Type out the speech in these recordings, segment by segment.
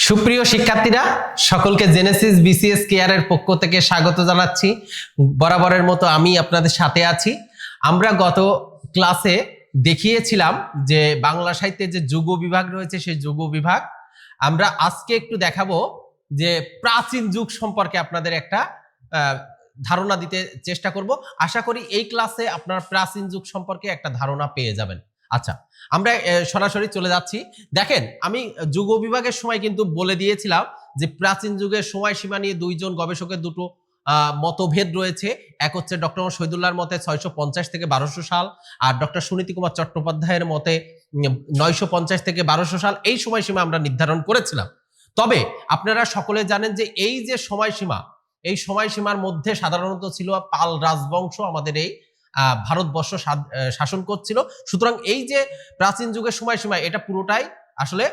সুপ্রিয় শিক্ষার্থীরা, সকলকে জেনেসিস বিসিএস কেয়ারের পক্ষ থেকে স্বাগত জানাচ্ছি। বরাবরের মতো আমি আপনাদের সাথে আছি। আমরা গত ক্লাসে দেখিয়েছিলাম যে বাংলা সাহিত্যে যে যুগ বিভাগ রয়েছে সেই যুগ বিভাগ আমরা আজকে একটু দেখাবো যে প্রাচীন যুগ সম্পর্কে আপনাদের একটা ধারণা দিতে চেষ্টা করব। আশা করি এই ক্লাসে আপনারা প্রাচীন যুগ সম্পর্কে একটা ধারণা পেয়ে যাবেন। আচ্ছা, আমরা সরাসরি চলে যাচ্ছি। দেখেন, আমি যুগ বিভাগের সময় কিন্তু বলে দিয়েছিলাম যে প্রাচীন যুগের সময়সীমা নিয়ে দুইজন গবেষকের দুটো মতভেদ রয়েছে। এক হচ্ছে ডক্টর শহীদুল্লাহর মতে 650 থেকে 1200 সাল, আর ডক্টর সুনীতি কুমার চট্টোপাধ্যায়ের মতে 950 থেকে 1200 সাল। এই সময়সীমা আমরা নির্ধারণ করেছিলাম। তবে আপনারা সকলে জানেন যে এই যে সময়সীমা, এই সময়সীমার মধ্যে সাধারণত ছিল পাল রাজবংশ আমাদের এই ভারতবর্ষ শাসন করছিল। সুতরাং এই যে প্রাচীন যুগের সময়সীমা, এটা পুরোটাই আসলে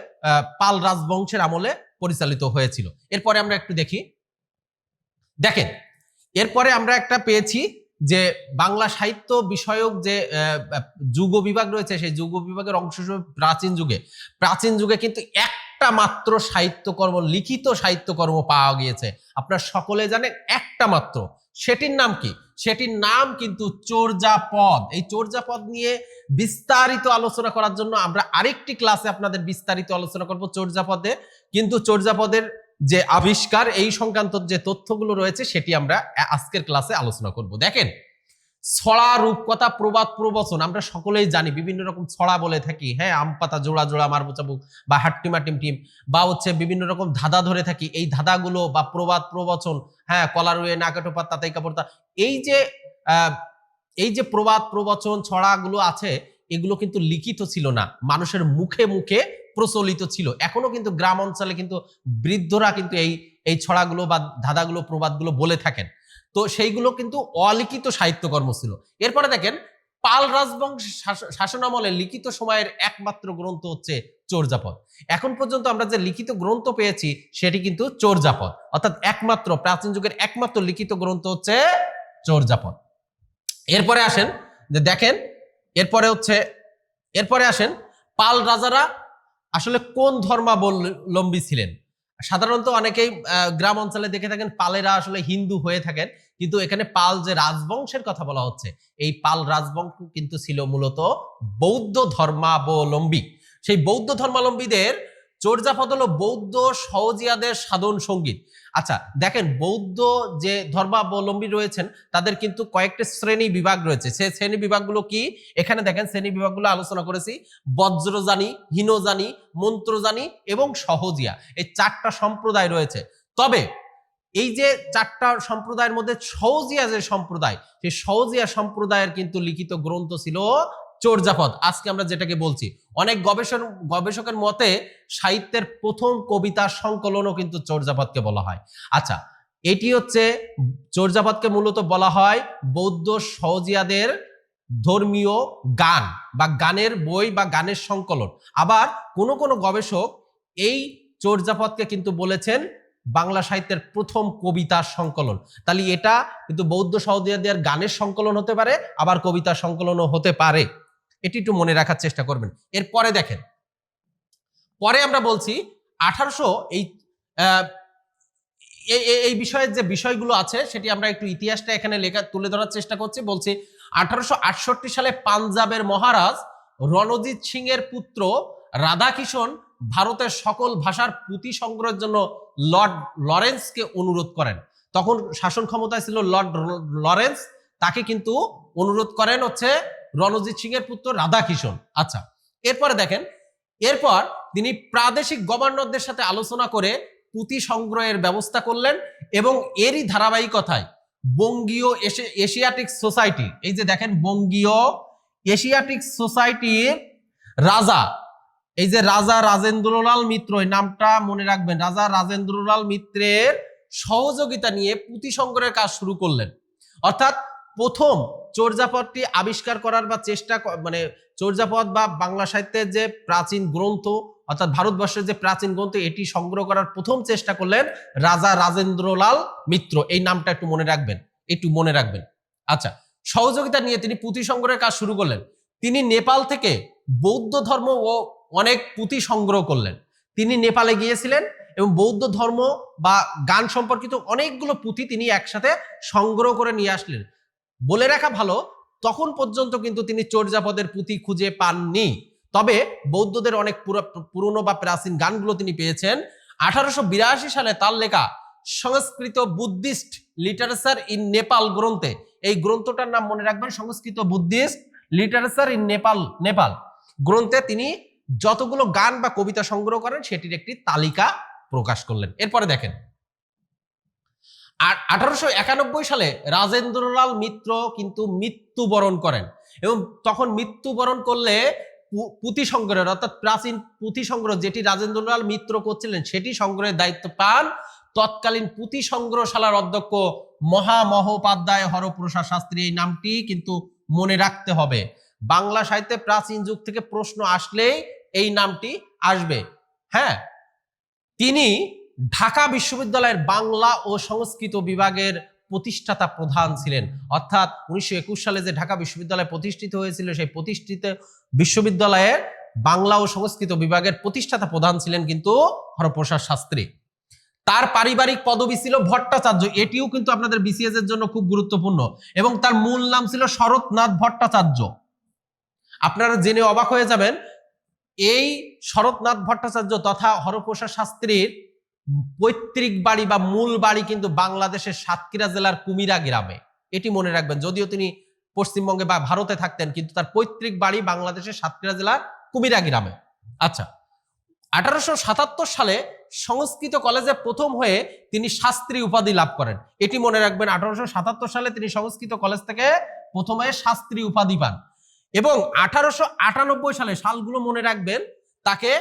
পাল রাজবংশের আমলে পরিচালিত হয়েছিল। এরপরে আমরা একটু দেখি। দেখেন, এরপরে আমরা একটা পেয়েছি যে বাংলা সাহিত্য বিষয়ক যে যুগ বিভাগ রয়েছে, সেই যুগ বিভাগের অংশ হিসেবে প্রাচীন যুগে কিন্তু একটা মাত্র সাহিত্যকর্ম, লিখিত সাহিত্যকর্ম পাওয়া গিয়েছে। আপনারা সকলে জানেন একটা মাত্র। সেটির নাম কি? সেটির নাম কিন্তু চর্যাপদ। এই চর্যাপদ নিয়ে বিস্তারিত আলোচনা করার জন্য আমরা আরেকটি ক্লাসে আপনাদের বিস্তারিত আলোচনা করব চর্যাপদে। কিন্তু চর্যাপদের যে আবিষ্কার, এই সংক্রান্ত যে তথ্যগুলো রয়েছে সেটি আমরা আজকের ক্লাসে আলোচনা করব। দেখেন, ছড়া, রূপকথা, প্রবাদ, প্রবচন আমরা সকলেই জানি। বিভিন্ন রকম ছড়া বলে থাকি, হ্যাঁ, আম পাতা জোড়া জোড়া মারবো চাবুক, বা হাট্টিমা টিমটিম, বা হচ্ছে বিভিন্ন রকম ধাঁধা ধরে থাকি। এই ধাঁধাগুলো বা প্রবাদ প্রবচন, হ্যাঁ, কলা রুয়ে না কাটোপাত তাতাই কাপড়তা, এই যে প্রবাদ প্রবচন ছড়াগুলো আছে, এগুলো কিন্তু লিখিত ছিল না, মানুষের মুখে মুখে প্রচলিত ছিল। এখনো কিন্তু গ্রাম অঞ্চলে কিন্তু বৃদ্ধরা কিন্তু এই ছড়াগুলো বা ধাঁধাগুলো প্রবাদগুলো বলে থাকেন। তো সেইগুলো কিন্তু অলিখিত সাহিত্যকর্ম ছিল। এরপরে দেখেন, পাল রাজবংশ শাসনামলে লিখিত সময়ের একমাত্র গ্রন্থ হচ্ছে চর্যাপদ। এখন পর্যন্ত আমরা যে লিখিত গ্রন্থ পেয়েছি সেটি কিন্তু চর্যাপদ, অর্থাৎ একমাত্র প্রাচীন যুগের একমাত্র লিখিত গ্রন্থ হচ্ছে চর্যাপদ। এরপরে আসেন যে দেখেন, এরপরে আসেন, পাল রাজারা আসলে কোন ধর্মাবলম্বী ছিলেন? সাধারণত অনেকেই গ্রাম অঞ্চলে দেখে থাকেন পালেরা আসলে হিন্দু হয়ে থাকেন, কিন্তু এখানে পাল যে রাজবংশের কথা বলা হচ্ছে, এই পাল রাজবংশ কিন্তু ছিল মূলত বৌদ্ধ ধর্মাবলম্বী। সেই বৌদ্ধ ধর্মাবলম্বীদের চর্যাপদ হলো বৌদ্ধ সহজিয়াদের সাধন সঙ্গীত। আচ্ছা দেখেন, বৌদ্ধ যে ধর্মাবলম্বী রয়েছেন তাদের কিন্তু কয়েকটি শ্রেণী বিভাগ রয়েছে। সেই শ্রেণী বিভাগগুলো কি? এখানে দেখেন, শ্রেণী বিভাগগুলো আলোচনা করেছি। বজ্রজানি, হীনজানি, মন্ত্রজানি এবং সহজিয়া, এই চারটা সম্প্রদায় রয়েছে। তবে এই যে চারটা সম্প্রদায়ের মধ্যে সহজিয়া যে সম্প্রদায়, সেই সহজিয়া সম্প্রদায়ের কিন্তু লিখিত গ্রন্থ ছিল চর্যাপদ। আজকে আমরা যেটাকে বলছি, অনেক গবেষকের মতে সাহিত্যের প্রথম কবিতা সংকলনও কিন্তু চর্যাপদকে বলা হয়। আচ্ছা, এটি হচ্ছে চর্যাপদকে মূলত বলা হয় বৌদ্ধ সহজিয়াদের ধর্মীয় গান বা গানের বই বা গানের সংকলন। আবার কোন গবেষক এই চর্যাপদকে কিন্তু বলেছেন বাংলা সাহিত্যের প্রথম কবিতার সংকলন। তাহলে এটা কিন্তু বৌদ্ধ সহজিয়াদের গানের সংকলন হতে পারে, আবার কবিতার সংকলনও হতে পারে। এটি একটু মনে রাখার চেষ্টা করবেন। এরপরে দেখেন, পরে আমরা বলছি 1800 এই বিষয়ের যে বিষয়গুলো আছে সেটি আমরা একটু ইতিহাসটা এখানে লেখা তুলে ধরার চেষ্টা করছি। বলছি 1868 সালে পাঞ্জাবের মহারাজ রণজিৎ সিং এর পুত্র রাধাকিষণ ভারতের সকল ভাষার পুঁথি সংগ্রহের জন্য লর্ড লরেন্সকে অনুরোধ করেন। তখন শাসন ক্ষমতায় ছিল লর্ড লরেন্স, তাকে কিন্তু অনুরোধ করেন হচ্ছে রণজিৎ সিং এর পুত্র রাধাকিষণ। আচ্ছা, এরপরে দেখেন, এরপর তিনি প্রাদেশিক গভর্নরদের সাথে আলোচনা করে পুঁথি সংগ্রহের ব্যবস্থা করলেন এবং এরই ধারাবাহিকতায় বঙ্গীয় এশিয়াটিক সোসাইটি, এই যে দেখেন বঙ্গীয় এশিয়াটিক সোসাইটির রাজা, এই যে রাজা রাজেন্দ্রলাল মিত্র, এই নামটা মনে রাখবেন, রাজা রাজেন্দ্রলাল মিত্রের সহযোগিতা নিয়ে পুঁথি সংগ্রহের কাজ শুরু করলেন। অর্থাৎ প্রথম চর্যাপদটি আবিষ্কার করার বা চেষ্টা, মানে চর্যাপদ বা বাংলা সাহিত্যের যে প্রাচীন গ্রন্থ, অর্থাৎ ভারতবর্ষের যে প্রাচীন গ্রন্থ, এটি সংগ্রহ করার প্রথম চেষ্টা করলেন রাজা রাজেন্দ্রলাল মিত্র। এই নামটা একটু মনে রাখবেন। আচ্ছা, সহযোগিতা নিয়ে তিনি পুঁথি সংগ্রহের কাজ শুরু করলেন। তিনি নেপাল থেকে বৌদ্ধ ধর্ম ও অনেক পুঁথি সংগ্রহ করলেন। তিনি নেপালে গিয়েছিলেন এবং বৌদ্ধ ধর্ম বা গান সম্পর্কিত অনেকগুলো পুঁথি তিনি একসাথে সংগ্রহ করে নিয়ে আসলেন। বলে রাখা ভালো, তখন পর্যন্ত কিন্তু তিনি চর্যাপদের পুঁথি খুঁজে পাননি, তবে বৌদ্ধদের অনেক পুরনো বা প্রাচীন গানগুলো তিনি পেয়েছেন। 1882 সালে তার লেখা সংস্কৃত বুদ্ধিস্ট লিটারেচার ইন নেপাল গ্রন্থে, এই গ্রন্থটার নাম মনে রাখবেন, সংস্কৃত বুদ্ধিস্ট লিটারেচার ইন নেপাল গ্রন্থে তিনি যতগুলো গান বা কবিতা সংগ্রহ করেন সেটির একটি তালিকা প্রকাশ করলেন। এরপরে দেখেন, আর 1891 সালে রাজেন্দ্রলাল মিত্র কিন্তু মৃত্যুবরণ করেন, এবং তখন মৃত্যুবরণ করলে পুঁথি সংগ্রহের অর্থাৎ প্রাচীন পুঁথি সংগ্রহ যেটি রাজেন্দ্রলাল মিত্র করছিলেন সেটি সংগ্রহের দায়িত্ব পান তৎকালীন পুঁথি সংগ্রহশালার অধ্যক্ষ মহামহোপাধ্যায় হরপ্রসাদ শাস্ত্রী। এই নামটি কিন্তু মনে রাখতে হবে, বাংলা সাহিত্যে প্রাচীন যুগ থেকে প্রশ্ন আসলেই এই নামটি আসবে। হ্যাঁ, তিনি ঢাকা বিশ্ববিদ্যালয়ের বাংলা ও সংস্কৃত বিভাগের প্রতিষ্ঠাতা প্রধান ছিলেন, অর্থাৎ 1921 সালে যে ঢাকা বিশ্ববিদ্যালয় প্রতিষ্ঠিত হয়েছিল সেই প্রতিষ্ঠিত বিশ্ববিদ্যালয়ের বাংলা ও সংস্কৃত বিভাগের প্রতিষ্ঠাতা প্রধান ছিলেন কিন্তু হরপ্রসাদ শাস্ত্রী। তার পারিবারিক পদবি ছিল ভট্টাচার্য, এটিও কিন্তু আপনাদের বিসিএস এর জন্য খুব গুরুত্বপূর্ণ, এবং তার মূল নাম ছিল শরৎনাথ ভট্টাচার্য। আপনারা জেনে অবাক হয়ে যাবেন, এই শরৎনাথ ভট্টাচার্য তথা হরপ্রসাদ শাস্ত্রীর পৈতৃক বাড়ি বা মূল বাড়ি কিন্তু বাংলাদেশের সাতক্ষীরা জেলার কুমিরা গ্রামে, এটি মনে রাখবেন। যদিও তিনি পশ্চিমবঙ্গে বা ভারতে থাকতেন, কিন্তু তার পৈতৃক বাড়ি বাংলাদেশের সাতক্ষীরা জেলার কুমিরা গ্রামে। আচ্ছা, 1877 সালে সংস্কৃত কলেজে প্রথম হয়ে তিনি শাস্ত্রী উপাধি লাভ করেন, এটি মনে রাখবেন। 1877 সালে তিনি সংস্কৃত কলেজ থেকে প্রথমে শাস্ত্রী উপাধি পান, এবং 1898 সালে, সালগুলো মনে রাখবেন, তাকে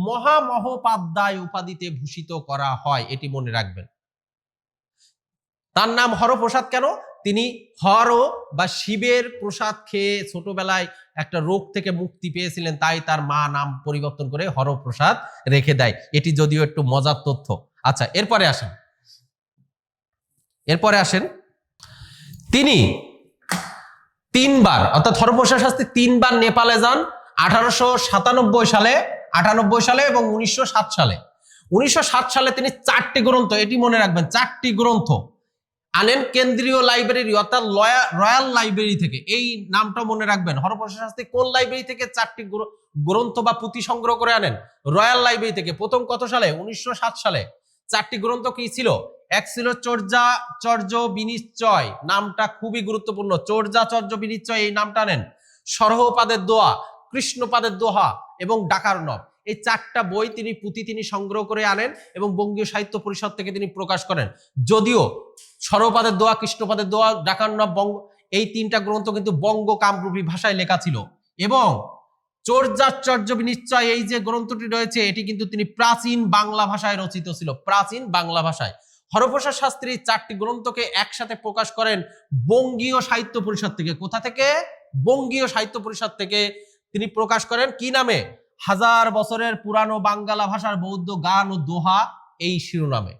মহামহোপাধ্যায় উপাধিতে ভূষিত করা হয়, এটি মনে রাখবেন। তার নাম হরপ্রসাদ কেন? তিনি হর বা শিবের প্রসাদ খেয়ে ছোটবেলায় একটা রোগ থেকে মুক্তি পেয়েছিলেন, তাই তার মা নাম পরিবর্তন করে হরপ্রসাদ রেখে দেয়, এটি যদিও একটু মজার তথ্য। আচ্ছা, এরপরে আসেন, তিনি 3 বার, অর্থাৎ হরপ্রসাদ শাস্ত্রী 3 বার নেপালে যান, 1897 সালে, 98 সালে এবং 1907 সালে। 1907 সালে তিনি 4টি গ্রন্থ, এটি মনে রাখবেন, 4টি গ্রন্থ আনেন কেন্দ্রীয় লাইব্রেরি অর্থাৎ রয়্যাল লাইব্রেরি থেকে। এই নামটা মনে রাখবেন, হরপ্রসাদ শাস্ত্রী কোন লাইব্রেরি থেকে 4টি গ্রন্থ বা পুঁথি সংগ্রহ করে আনেন? রয়্যাল লাইব্রেরি থেকে। প্রথম কত সালে? 1907 সালে। 4টি গ্রন্থ কি ছিল? এক ছিল চর্যাচর্য বিনিশ্চয়, নামটা খুবই গুরুত্বপূর্ণ, চর্যাচর্য বিনিশ্চয় এই নামটা নেন। সরহপাদের দোয়া, কৃষ্ণপাদের দোহা এবং ডাকার্ণব, এই 4টা বই তিনি সংগ্রহ করে আনেন এবং বঙ্গীয় সাহিত্য পরিষদ থেকে তিনি প্রকাশ করেন। যদিও সরহপাদের দোয়া, কৃষ্ণপাদের দোয়া, ডাকার্ণব, এই 3টা গ্রন্থ কিন্তু বঙ্গ কামরূপী ভাষায় লেখা ছিল, এবং চর্যাচর্য বিনিশ্চয় এই যে গ্রন্থটি রয়েছে এটি কিন্তু তিনি প্রাচীন বাংলা ভাষায় রচিত ছিল, প্রাচীন বাংলা ভাষায়। হরপ্রসাদ শাস্ত্রী 4টি গ্রন্থকে একসাথে প্রকাশ করেন বঙ্গীয় সাহিত্য পরিষদ থেকে। কোথা থেকে? বঙ্গীয় সাহিত্য পরিষদ থেকে তিনি প্রকাশ করেন কি নামে? 1000 বছরের পুরানো বাঙ্গালা ভাষার বৌদ্ধ গান ও দোহা, এই শিরোনামে।